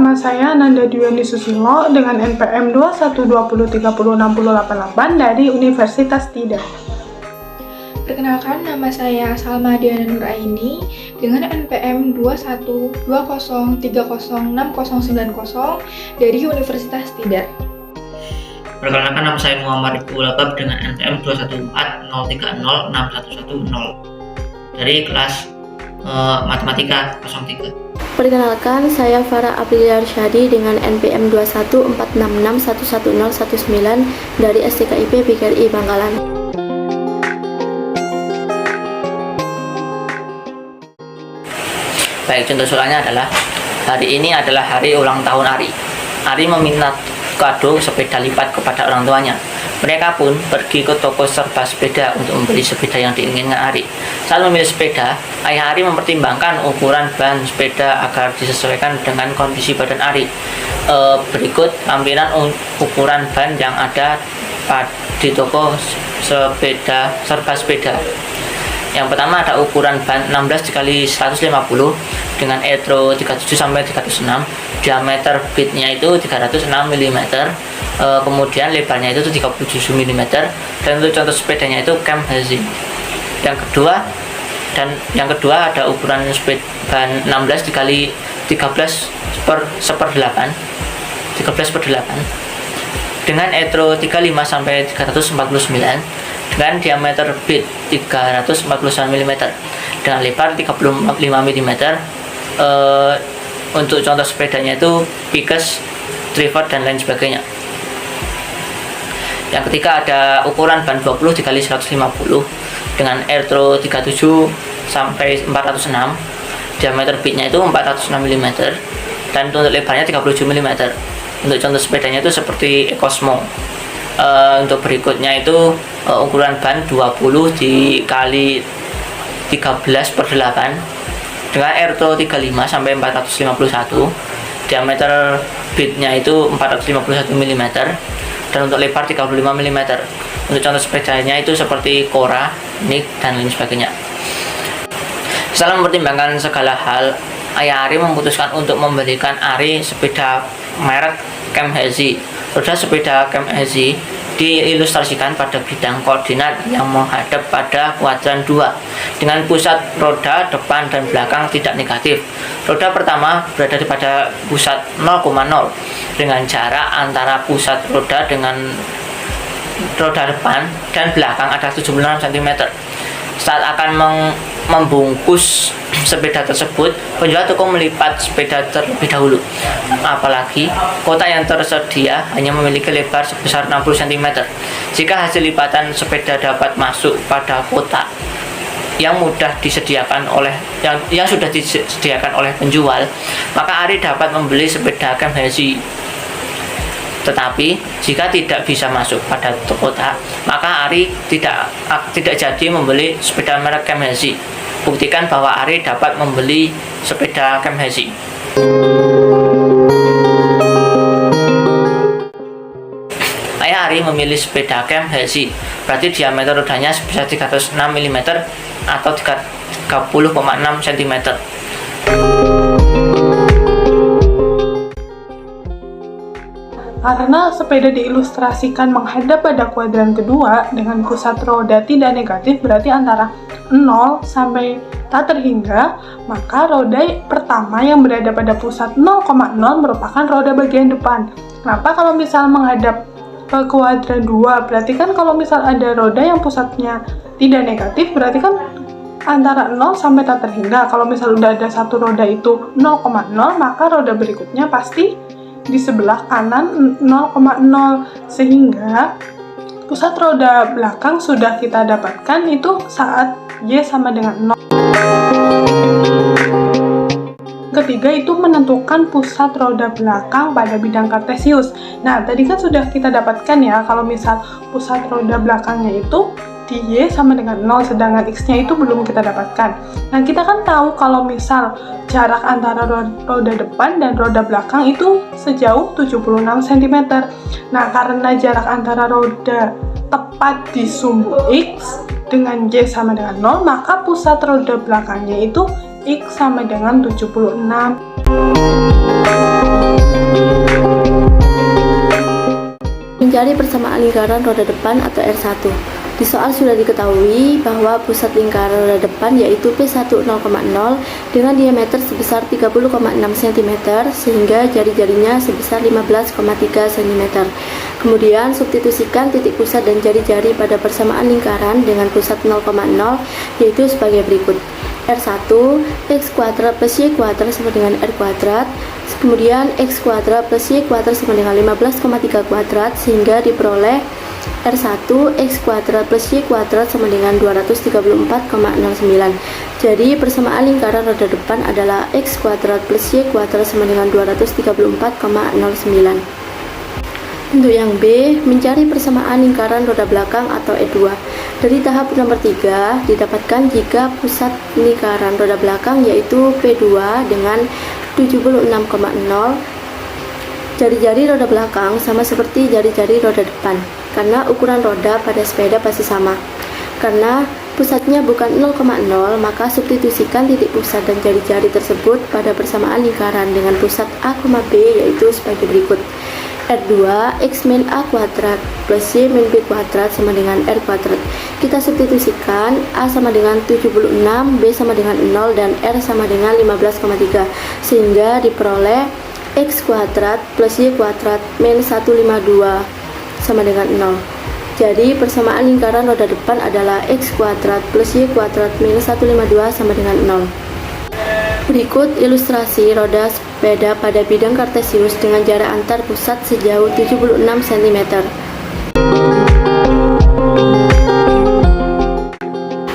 nama saya Nanda Dwiani Susilo dengan NPM 2120306088 dari Universitas TIDA. Perkenalkan, nama saya Salma Diana Nuraini dengan NPM 212030609090 dari Universitas TIDA. Perkenalkan, nama saya Muhammad Rifki Ulagab dengan NPM 2140306110 dari kelas Matematika 03. Perkenalkan, saya Farah Aprilia Arsyadi dengan NPM 2146611019 dari STKIP PGRI Bangkalan. Baik, contoh soalnya adalah hari ini adalah hari ulang tahun Ari. Ari meminta kado sepeda lipat kepada orang tuanya. Mereka pun pergi ke toko serba sepeda untuk membeli sepeda yang diinginkan Ari. Saat memilih sepeda, ayah Ari mempertimbangkan ukuran ban sepeda agar disesuaikan dengan kondisi badan Ari. Berikut tampilan ukuran ban yang ada di toko sepeda serba sepeda. Yang pertama ada ukuran ban 16 x 150 dengan etro 37 sampai 306, diameter bitnya itu 306 mm, kemudian lebarnya itu 37 mm, dan untuk contoh sepedanya itu Cam Hazy. Yang kedua ada ukuran ban 16 x 13/8 dengan etro 35 sampai 349 dengan diameter bit 349 mm dengan lebar 35 mm. Untuk contoh sepedanya itu Pikes, Trivet dan lain sebagainya. Yang ketiga ada ukuran ban 20 x 150 dengan etro 37 sampai 406, diameter bitnya itu 406 mm dan untuk lebarnya 37 mm. Untuk contoh sepedanya itu seperti Ecosmo. Untuk berikutnya itu ukuran ban 20 x 13/8 dengan erto 35 sampai 451, diameter bitnya itu 451 mm dan untuk lebar 35 mm. Untuk contoh sepedanya itu seperti Cora, Nick dan lain sebagainya. Setelah mempertimbangkan segala hal, ayah Ari memutuskan untuk membelikan Ari sepeda merek Cam Hazy. Roda sepeda Cam Hazy diilustrasikan pada bidang koordinat yang menghadap pada kuadran 2 dengan pusat roda depan dan belakang tidak negatif. Roda pertama berada pada pusat 0,0 dengan jarak antara pusat roda dengan roda depan dan belakang ada 76 cm. Saat akan membungkus sepeda tersebut, penjual toko melipat sepeda terlebih dahulu. Apalagi kotak yang tersedia hanya memiliki lebar sebesar 60 cm. Jika hasil lipatan sepeda dapat masuk pada kotak yang sudah disediakan oleh penjual, maka Ari dapat membeli sepeda Cam Hazy. Tetapi jika tidak bisa masuk pada kotak, maka Ari tidak jadi membeli sepeda merek Cam Hazy. Buktikan bahwa Ari dapat membeli sepeda Cam Hazy. Ayah Ari memilih sepeda Cam Hazy, berarti diameter rodanya sebesar 306 mm atau 30,6 cm. Karena sepeda diilustrasikan menghadap pada kuadran kedua dengan pusat roda tidak negatif, berarti antara 0 sampai tak terhingga, maka roda pertama yang berada pada pusat 0,0 merupakan roda bagian depan. Kenapa kalau misal menghadap ke kuadran 2? Berarti kan kalau misal ada roda yang pusatnya tidak negatif, berarti kan antara 0 sampai tak terhingga. Kalau misal udah ada satu roda itu 0,0, maka roda berikutnya pasti di sebelah kanan 0,0, sehingga pusat roda belakang sudah kita dapatkan itu saat Y sama dengan 0. Ketiga itu menentukan pusat roda belakang pada bidang kartesius. Nah, tadi kan sudah kita dapatkan ya, kalau misal pusat roda belakangnya itu di Y sama dengan 0, sedangkan X-nya itu belum kita dapatkan. Nah, kita kan tahu kalau misal jarak antara roda depan dan roda belakang itu sejauh 76 cm. Nah, karena jarak antara roda tepat di sumbu X dengan Y sama dengan 0, maka pusat roda belakangnya itu X sama dengan 76. mencari persamaan lingkaran roda depan atau R1. Di soal sudah diketahui bahwa pusat lingkaran roda depan yaitu P1 0,0 dengan diameter sebesar 30,6 cm sehingga jari-jarinya sebesar 15,3 cm. Kemudian substitusikan titik pusat dan jari-jari pada persamaan lingkaran dengan pusat 0,0 yaitu sebagai berikut. R1 X kuadrat plus Y kuadrat sama dengan R kuadrat. Kemudian X kuadrat plus Y kuadrat sama dengan 15,3 kuadrat sehingga diperoleh R1 X kuadrat plus Y kuadrat sama dengan 234,09. Jadi persamaan lingkaran roda depan adalah X kuadrat plus Y kuadrat sama dengan 234,09. Untuk yang B, mencari persamaan lingkaran roda belakang atau E2. Dari tahap nomor 3 didapatkan jika pusat lingkaran roda belakang yaitu P2 dengan 76,0, jari-jari roda belakang sama seperti jari-jari roda depan karena ukuran roda pada sepeda pasti sama. Karena pusatnya bukan 0,0, maka substitusikan titik pusat dan jari-jari tersebut pada persamaan lingkaran dengan pusat A, B yaitu sebagai berikut. R2 X min A kuadrat plus Y min B kuadrat sama dengan R kuadrat. Kita substitusikan A sama dengan 76, B sama dengan 0, dan R sama dengan 15,3 sehingga diperoleh X kuadrat plus Y kuadrat min 152 sama dengan 0. Jadi persamaan lingkaran roda depan adalah X kuadrat plus Y kuadrat min 152 sama dengan 0. Berikut ilustrasi roda sepeda pada bidang kartesius dengan jarak antar pusat sejauh 76 cm.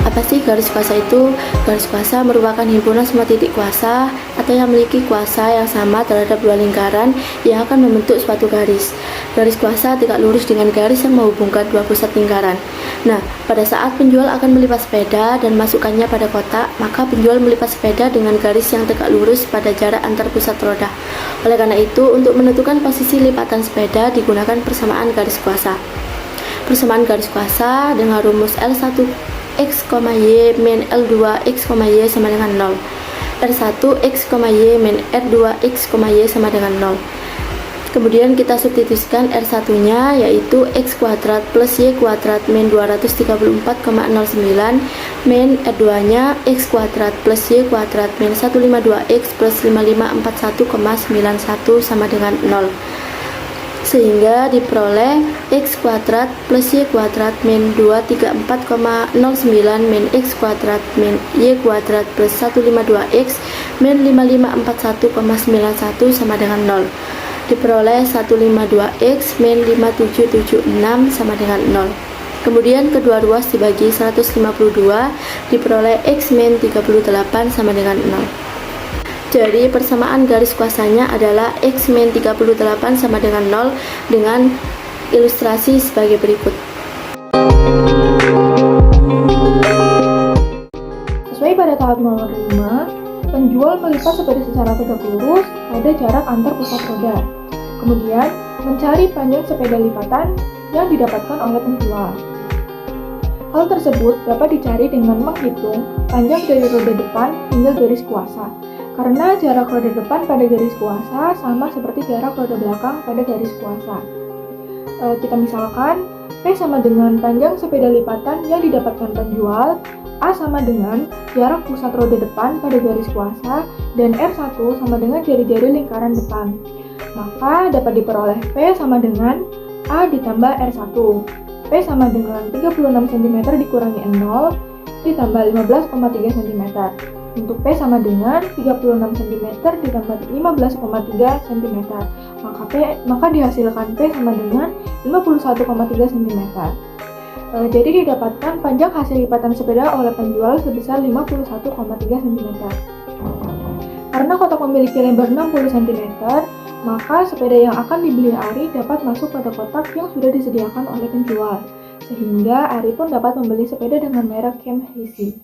Apa sih garis kuasa itu? Garis kuasa merupakan himpunan semua titik kuasa atau yang memiliki kuasa yang sama terhadap dua lingkaran yang akan membentuk suatu garis. Garis kuasa tegak lurus dengan garis yang menghubungkan dua pusat lingkaran. Nah, pada saat penjual akan melipat sepeda dan masukkannya pada kotak, maka penjual melipat sepeda dengan garis yang tegak lurus pada jarak antar pusat roda. Oleh karena itu, untuk menentukan posisi lipatan sepeda digunakan persamaan garis kuasa. Persamaan garis kuasa dengan rumus L1 X, Y min L2 X, Y sama dengan 0. R1 X, Y min R2 X, Y sama dengan 0. Kemudian kita substitusikan R1-nya yaitu X kuadrat plus Y kuadrat min 234,09 min R2-nya X kuadrat plus Y kuadrat min 152X plus 5541,91 sama dengan 0. Sehingga diperoleh X kuadrat plus Y kuadrat min 234,09 min X kuadrat min Y kuadrat plus 152X min 5541,91 sama dengan 0. Diperoleh 152X min 5776 sama dengan 0. Kemudian kedua ruas dibagi 152 diperoleh X min 38 sama dengan 0. Jadi persamaan garis kuasanya adalah X min 38 sama dengan 0 dengan ilustrasi sebagai berikut. Sesuai pada tahap nomor 5, penjual melipat sepeda secara tegak lurus pada jarak antar pusat roda. Kemudian, mencari panjang sepeda lipatan yang didapatkan oleh penjual. Hal tersebut dapat dicari dengan menghitung panjang dari roda depan hingga garis kuasa. Karena jarak roda depan pada garis kuasa sama seperti jarak roda belakang pada garis kuasa. Kita misalkan, P sama dengan panjang sepeda lipatan yang didapatkan penjual, A sama dengan jarak pusat roda depan pada garis kuasa, dan R1 sama dengan jari-jari lingkaran depan. Maka dapat diperoleh P sama dengan A ditambah R1. P sama dengan 36 cm dikurangi 0 ditambah 15,3 cm. Untuk P sama dengan 36 cm ditambah 15,3 cm. Maka dihasilkan P sama dengan 51,3 cm. Jadi didapatkan panjang hasil lipatan sepeda oleh penjual sebesar 51,3 cm. Karena kotak memiliki lebar 60 cm, maka sepeda yang akan dibeli Ari dapat masuk pada kotak yang sudah disediakan oleh penjual, sehingga Ari pun dapat membeli sepeda dengan merek Kemp Hisi.